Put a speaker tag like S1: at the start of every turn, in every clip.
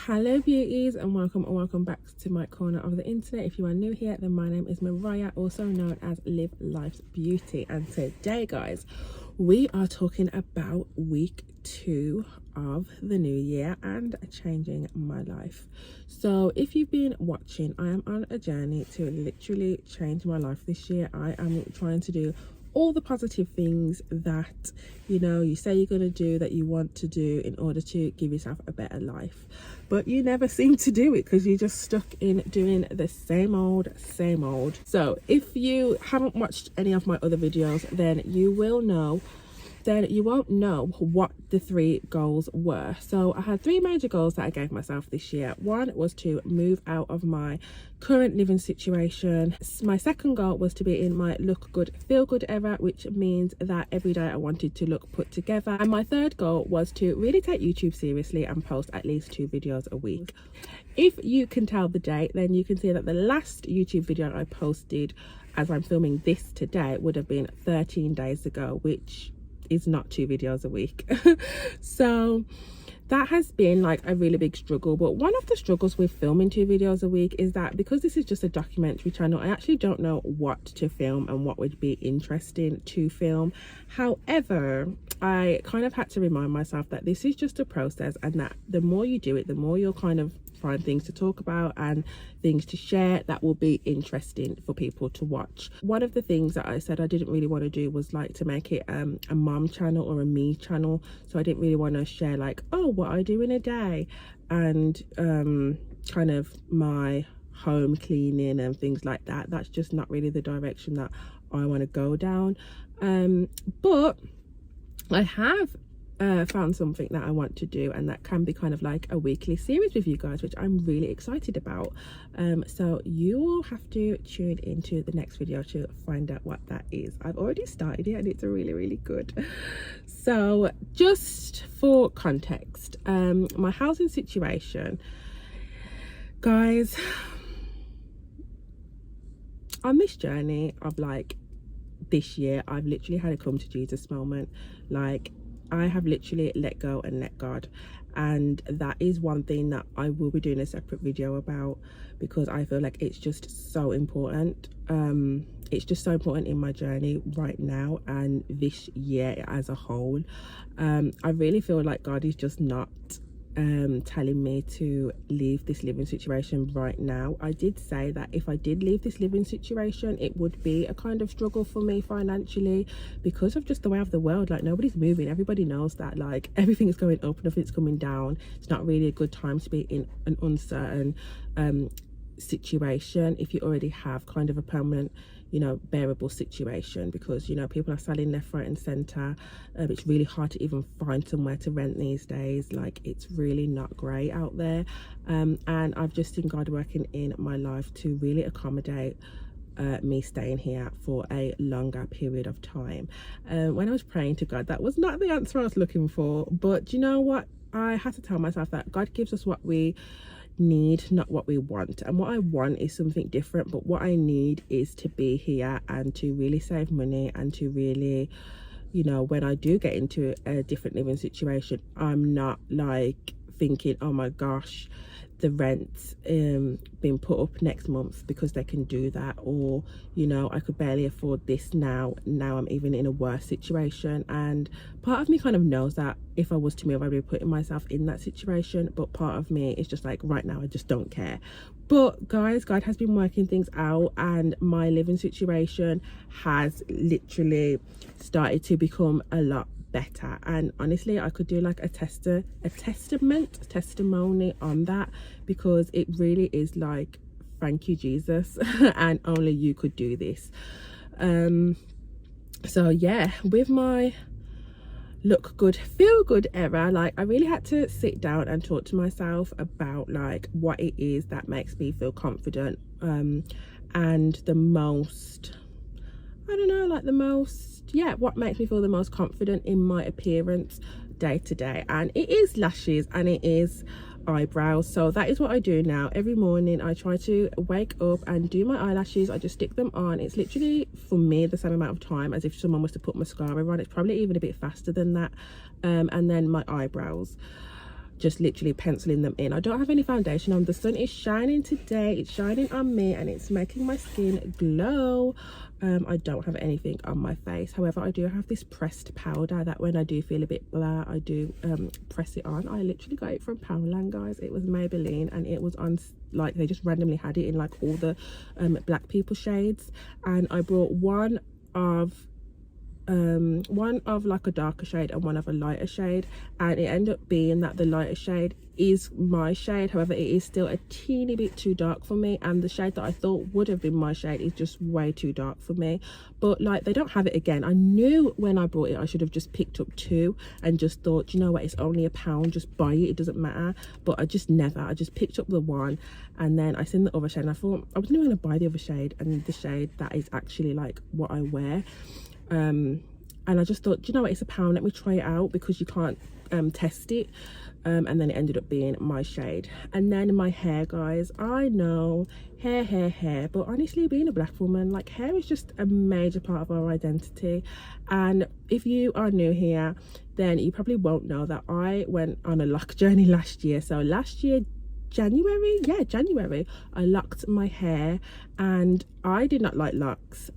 S1: Hello beauties, and welcome back to my corner of the internet. If you are new here, then my name is Mariah, also known as Live Life's Beauty, and today guys we are talking about week 2 of the new year and changing my life. So if you've been watching, I am on a journey to literally change my life this year. I am trying to do all the positive things that you say you're going to do, that you want to do in order to give yourself a better life, but you never seem to do it because you're just stuck in doing the same old. So if you haven't watched any of my other videos, then you won't know what the 3 goals were. So I had 3 major goals that I gave myself this year. One was to move out of my current living situation. My second goal was to be in my look good, feel good era, which means that every day I wanted to look put together. And my third goal was to really take YouTube seriously and post at least 2 videos a week. If you can tell the date, then you can see that the last YouTube video I posted as I'm filming this today would have been 13 days ago, which is not 2 videos a week. So that has been like a really big struggle. But one of the struggles with filming 2 videos a week is that because this is just a documentary channel, I actually don't know what to film and what would be interesting to film. However, I kind of had to remind myself that this is just a process, and that the more you do it, the more you'll kind of find things to talk about and things to share that will be interesting for people to watch. One of the things that I said I didn't really want to do was like to make it a mom channel or a me channel. So I didn't really want to share like, oh, what I do in a day and kind of my home cleaning and things like that. That's just not really the direction that I want to go down. But I have found something that I want to do, and that can be kind of like a weekly series with you guys, which I'm really excited about. So you will have to tune into the next video to find out what that is. I've already started it and it's really good. So just for context, my housing situation, guys, on this journey of like this year, I've literally had a come to Jesus moment. Like, I have literally let go and let God, and that is one thing that I will be doing a separate video about, because I feel like it's just so important. It's just so important in my journey right now and this year as a whole. I really feel like God is just not telling me to leave this living situation right now. I did say that if I did leave this living situation, it would be a kind of struggle for me financially because of just the way of the world. Like, nobody's moving. Everybody knows that, like, everything's going up, nothing's coming down. It's not really a good time to be in an uncertain situation if you already have kind of a permanent, bearable situation, because people are selling left, right and center. It's really hard to even find somewhere to rent these days. Like, it's really not great out there, and I've just seen God working in my life to really accommodate me staying here for a longer period of time. When I was praying to God, that was not the answer I was looking for, but you know what, I had to tell myself that God gives us what we need, not what we want. And what I want is something different, but what I need is to be here and to really save money, and to really, when I do get into a different living situation, I'm not like thinking, oh my gosh, the rent's being put up next month because they can do that, or I could barely afford this now I'm even in a worse situation. And part of me kind of knows that if I was to move, I'd be putting myself in that situation, but part of me is just like, right now I just don't care. But guys, God has been working things out, and my living situation has literally started to become a lot better. And honestly, I could do like a testimony on that, because it really is like, thank you Jesus, and only you could do this. So yeah, with my look good, feel good era, like I really had to sit down and talk to myself about like what it is that makes me feel confident, and the most, what makes me feel the most confident in my appearance day to day. And it is lashes and it is eyebrows. So that is what I do now. Every morning I try to wake up and do my eyelashes. I just stick them on. It's literally, for me, the same amount of time as if someone was to put mascara on. It's probably even a bit faster than that. And then my eyebrows. just literally penciling them in. I don't have any foundation on. The sun is shining today, it's shining on me, and it's making my skin glow. I don't have anything on my face, however I do have this pressed powder that when I do feel a bit blah, I do press it on. I literally got it from Poundland, guys. It was Maybelline, and it was on, like, they just randomly had it in like all the black people shades, and I brought one of like a darker shade and one of a lighter shade, and it ended up being that the lighter shade is my shade. However, it is still a teeny bit too dark for me, and the shade that I thought would have been my shade is just way too dark for me. But like, they don't have it again. I knew when I bought it I should have just picked up two and just thought, you know what, it's only £1, just buy it, it doesn't matter. But I just picked up the one, and then I seen the other shade and I thought I wasn't even going to buy the other shade, and the shade that is actually like what I wear. And I just thought, you know what, it's £1, let me try it out, because you can't test it. And then it ended up being my shade. And then my hair, guys, I know hair, but honestly, being a black woman, like, hair is just a major part of our identity. And if you are new here, then you probably won't know that I went on a lock journey last year. So last year, January, I locked my hair, and I did not like locks.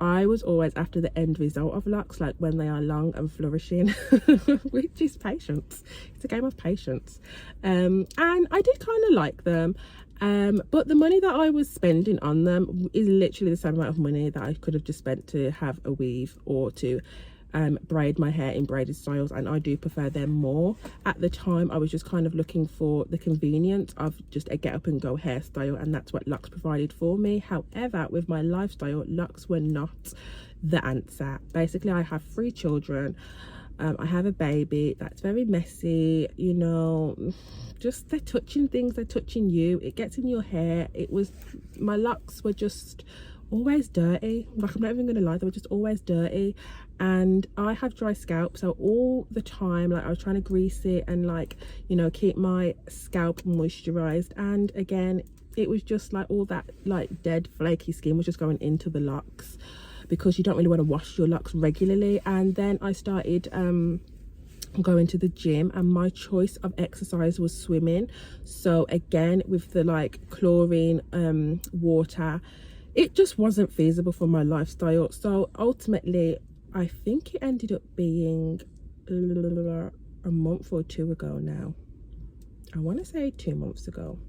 S1: I was always after the end result of locks, like when they are long and flourishing, which is patience. It's a game of patience. And I did kind of like them, but the money that I was spending on them is literally the same amount of money that I could have just spent to have a weave or to braid my hair in braided styles, and I do prefer them more. At the time, I was just kind of looking for the convenience of just a get up and go hairstyle, and that's what locks provided for me. However, with my lifestyle, locks were not the answer. Basically, I have 3 children. I have a baby that's very messy, you know, just they're touching things, they're touching you, it gets in your hair. My locks were just always dirty. Like, I'm not even gonna lie, they were just always dirty. And I have dry scalp, so all the time, like, I was trying to grease it and, like, you know, keep my scalp moisturized, and again, it was just like all that like dead flaky skin was just going into the locks, because you don't really want to wash your locks regularly. And then I started going to the gym, and my choice of exercise was swimming. So again, with the like chlorine water, it just wasn't feasible for my lifestyle. So ultimately, I think it ended up being a month or 2 ago now. I want to say 2 months ago.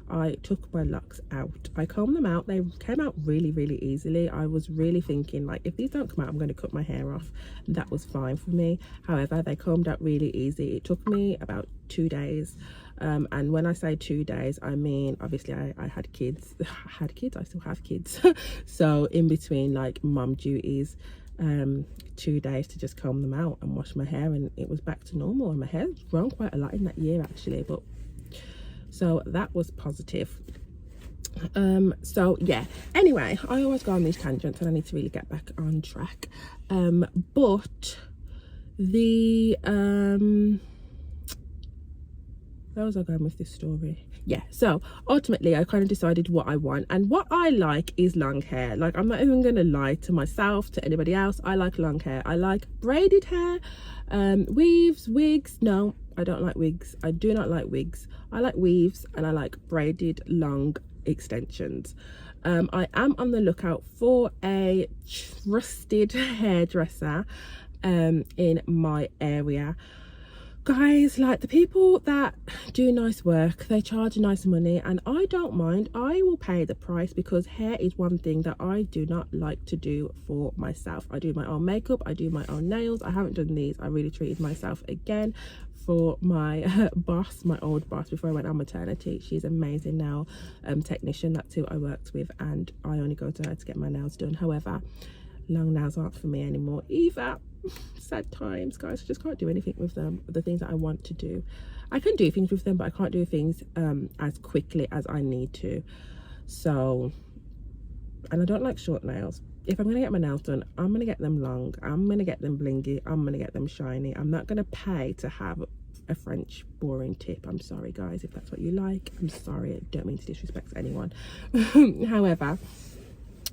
S1: I took my locks out. I combed them out. They came out really easily. I was really thinking, like, if these don't come out, I'm going to cut my hair off. And that was fine for me. However, they combed out really easy. It took me about 2 days. And when I say 2 days, I mean, obviously I had kids. I still have kids. So in between, like, mum duties, 2 days to just comb them out and wash my hair, and it was back to normal. And my hair's grown quite a lot in that year, actually, but so that was positive. So yeah, anyway, I always go on these tangents and I need to really get back on track. But the where was I going with this story? Yeah, so ultimately I kind of decided what I want, and what I like is long hair. Like, I'm not even gonna lie to myself, to anybody else. I like long hair. I like braided hair, weaves, wigs. No, I don't like wigs. I do not like wigs. I like weaves, and I like braided long extensions. I am on the lookout for a trusted hairdresser in my area. Guys, like, the people that do nice work, they charge nice money, and I don't mind. I will pay the price, because hair is one thing that I do not like to do for myself. I do my own makeup, I do my own nails. I haven't done these. I really treated myself again for my boss, my old boss, before I went on maternity. She's amazing now, technician. That's who I worked with, and I only go to her to get my nails done. However, long nails aren't for me anymore either. Sad times, guys. I just can't do anything with them, the things that I want to do. I can do things with them, but I can't do things as quickly as I need to. So, and I don't like short nails. If I'm gonna get my nails done, I'm gonna get them long, I'm gonna get them blingy, I'm gonna get them shiny. I'm not gonna pay to have a French boring tip. I'm sorry, guys, if that's what you like. I'm sorry, I don't mean to disrespect anyone. However,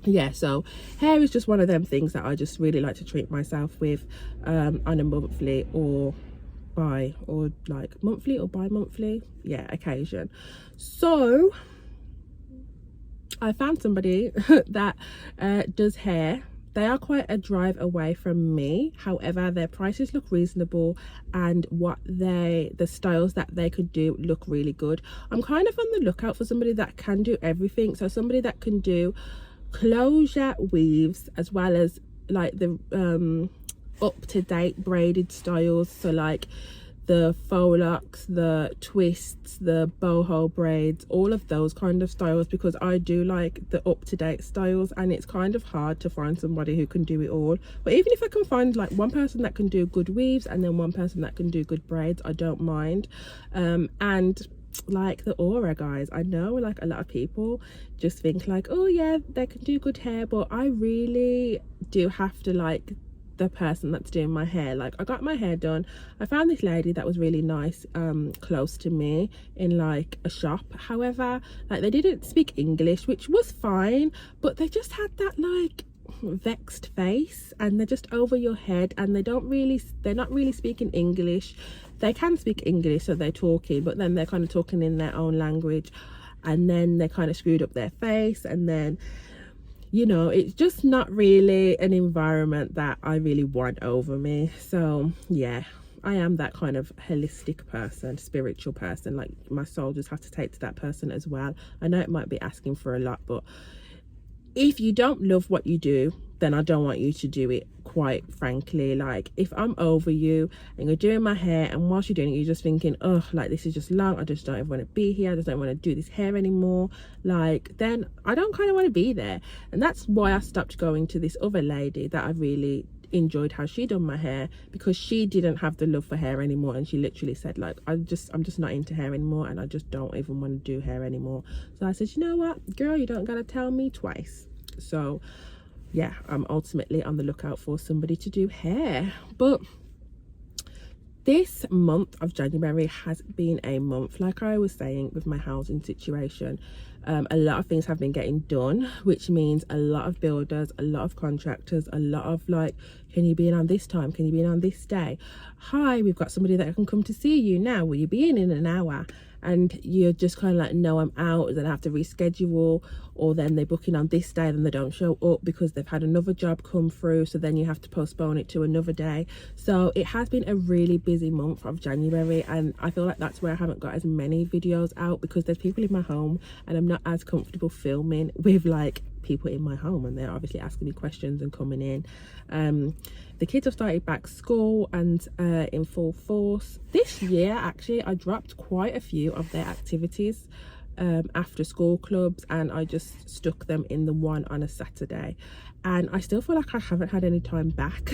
S1: yeah, so hair is just one of them things that I just really like to treat myself with on a monthly or bi or like monthly or bi-monthly, yeah, occasion. So I found somebody that does hair. They are quite a drive away from me, however their prices look reasonable, and the styles that they could do look really good. I'm kind of on the lookout for somebody that can do everything, so somebody that can do closure weaves as well as like the up-to-date braided styles, so like the faux locks, the twists, the boho braids, all of those kind of styles, because I do like the up-to-date styles, and it's kind of hard to find somebody who can do it all. But even if I can find like one person that can do good weaves and then one person that can do good braids, I don't mind. And like the aura, guys, I know like a lot of people just think like, oh yeah, they can do good hair, but I really do have to like the person that's doing my hair. Like, I got my hair done, I found this lady that was really nice close to me in like a shop. However, like they didn't speak English, which was fine, but they just had that like vexed face, and they're just over your head, and they're not really speaking English. They can speak English, so they're talking, but then they're kind of talking in their own language, and then they kind of screwed up their face, and then, you know, it's just not really an environment that I really want over me. So yeah, I am that kind of holistic person, spiritual person. Like, my soul just has to take to that person as well. I know it might be asking for a lot, but if you don't love what you do, then I don't want you to do it, quite frankly. Like, if I'm over you and you're doing my hair, and whilst you're doing it you're just thinking, oh, like this is just long, I just don't even want to be here, I just don't want to do this hair anymore, like, then I don't kind of want to be there. And that's why I stopped going to this other lady that I really enjoyed how she done my hair, because she didn't have the love for hair anymore, and she literally said like, I'm just not into hair anymore, and I just don't even want to do hair anymore. So I said, you know what, girl, you don't gotta tell me twice. So yeah, I'm ultimately on the lookout for somebody to do hair. But this month of January has been a month, like I was saying, with my housing situation. A lot of things have been getting done, which means a lot of builders, a lot of contractors, a lot of like, can you be in on this time, can you be in on this day, hi, we've got somebody that can come to see you now, will you be in an hour? And you're just kind of like, no, I'm out, then I have to reschedule. Or then they book in on this day, then they don't show up because they've had another job come through, so then you have to postpone it to another day. So it has been a really busy month of January, and I feel like that's where I haven't got as many videos out, because there's people in my home and I'm not as comfortable filming with like people in my home, and they're obviously asking me questions and coming in. The kids have started back school and in full force. This year actually I dropped quite a few of their activities, after school clubs, and I just stuck them in the one on a Saturday, and I still feel like I haven't had any time back.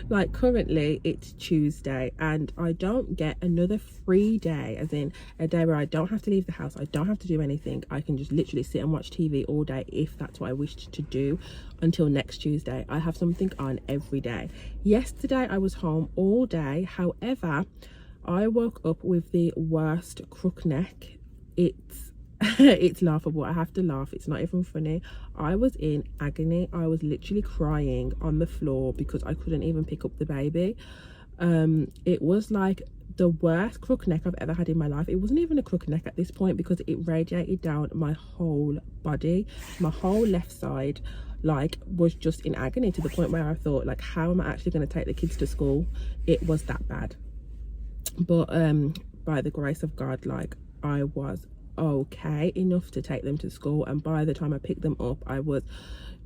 S1: Like, currently it's Tuesday and I don't get another free day, as in a day where I don't have to leave the house, I don't have to do anything, I can just literally sit and watch TV all day if that's what I wished to do, until next Tuesday. I have something on every day. Yesterday I was home all day, however I woke up with the worst crook neck. It's laughable, I have to laugh, it's not even funny. I was in agony, I was literally crying on the floor because I couldn't even pick up the baby. It was like the worst crook neck I've ever had in my life. It wasn't even a crook neck at this point, because it radiated down my whole body. My whole left side like was just in agony, to the point where I thought like, how am I actually going to take the kids to school? It was that bad. But by the grace of God, like, I was okay enough to take them to school, and by the time I picked them up I was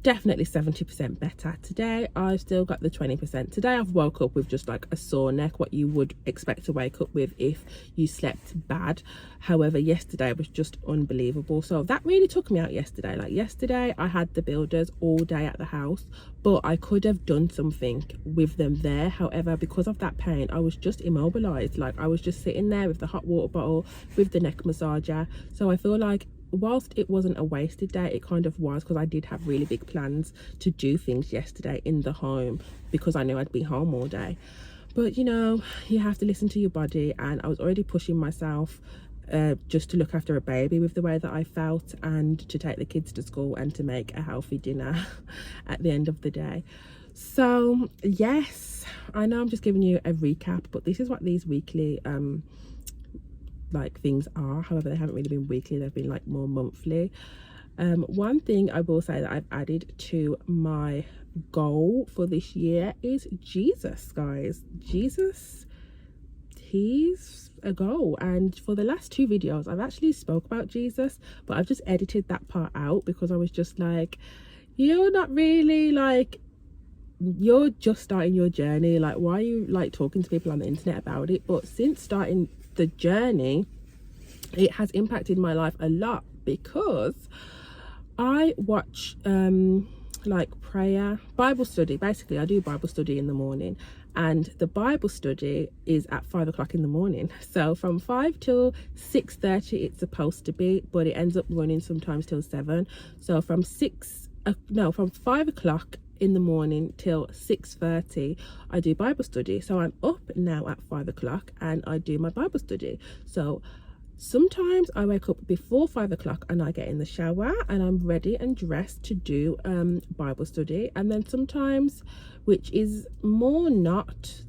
S1: definitely 70% better. Today I've still got the 20%. Today I've woke up with just like a sore neck, what you would expect to wake up with if you slept bad. However, yesterday was just unbelievable, so that really took me out yesterday. Like, yesterday I had the builders all day at the house, but I could have done something with them there. However, because of that pain, I was just immobilized. Like, I was just sitting there with the hot water bottle, with the neck massager. So I feel like whilst it wasn't a wasted day, it kind of was, because I did have really big plans to do things yesterday in the home, because I knew I'd be home all day. But you know, you have to listen to your body, and I was already pushing myself just to look after a baby with the way that I felt, and to take the kids to school, and to make a healthy dinner at the end of the day. So yes, I know I'm just giving you a recap, but this is what these weekly like things are. However, they haven't really been weekly, they've been like more monthly. One thing I will say that I've added to my goal for this year is Jesus, guys. Jesus, he's a goal. And for the last 2 videos I've actually spoke about Jesus, but I've just edited that part out because I was just like, you're not really like, you're just starting your journey, like why are you like talking to people on the internet about it? But since starting the journey, it has impacted my life a lot because I watch like prayer, Bible study. Basically I do Bible study in the morning, and the Bible study is at 5 o'clock in the morning. So from 5 till 6:30 it's supposed to be, but it ends up running sometimes till 7. So from 5 o'clock in the morning till 6:30 I do Bible study. So I'm up now at 5 o'clock and I do my Bible study. So sometimes I wake up before 5 o'clock and I get in the shower and I'm ready and dressed to do Bible study. And then sometimes, which is the more not,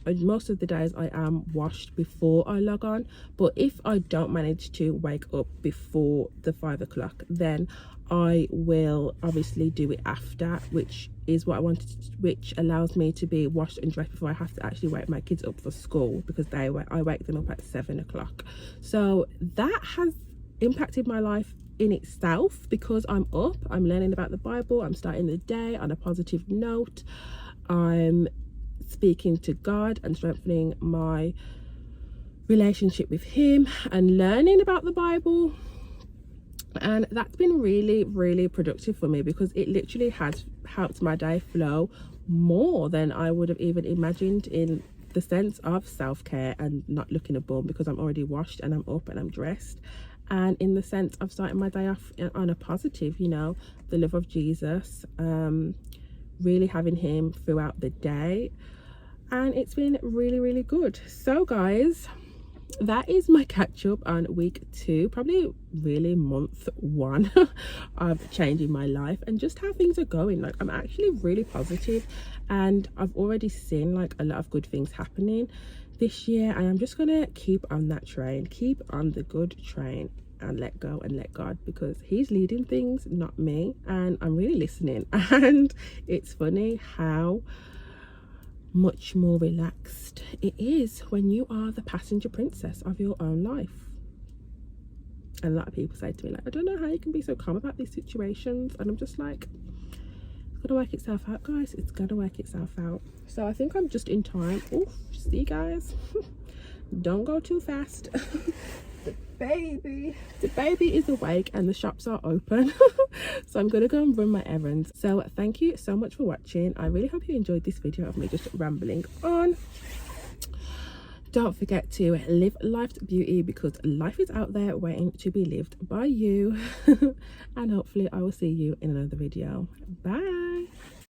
S1: most of the days I am washed before I log on. But if I don't manage to wake up before the 5 o'clock, then I will obviously do it after, which is what I wanted, which allows me to be washed and dressed before I have to actually wake my kids up for school, because I wake them up at 7 o'clock. So that has impacted my life in itself, because I'm up, I'm learning about the Bible, I'm starting the day on a positive note, I'm speaking to God and strengthening my relationship with him and learning about the Bible. And that's been really, really productive for me, because it literally has helped my day flow more than I would have even imagined, in the sense of self-care and not looking a bum because I'm already washed and I'm up and I'm dressed, and in the sense of starting my day off on a positive, you know, the love of Jesus, really having him throughout the day. And it's been really, really good. So guys, that is my catch up on week 2, probably really month 1 of changing my life and just how things are going. Like, I'm actually really positive, and I've already seen like a lot of good things happening this year, and I'm just gonna keep on that train, keep on the good train, and let go and let God, because he's leading things, not me, and I'm really listening. And it's funny how much more relaxed it is when you are the passenger princess of your own life. And a lot of people say to me like, I don't know how you can be so calm about these situations, and I'm just like, it's gonna work itself out, guys. It's gonna work itself out. So I think I'm just in time. Oof, see guys, don't go too fast. The baby is awake and the shops are open. So I'm gonna go and run my errands. So thank you so much for watching. I really hope you enjoyed this video of me just rambling on. Don't forget to live life's beauty, because life is out there waiting to be lived by you. And hopefully I will see you in another video. Bye.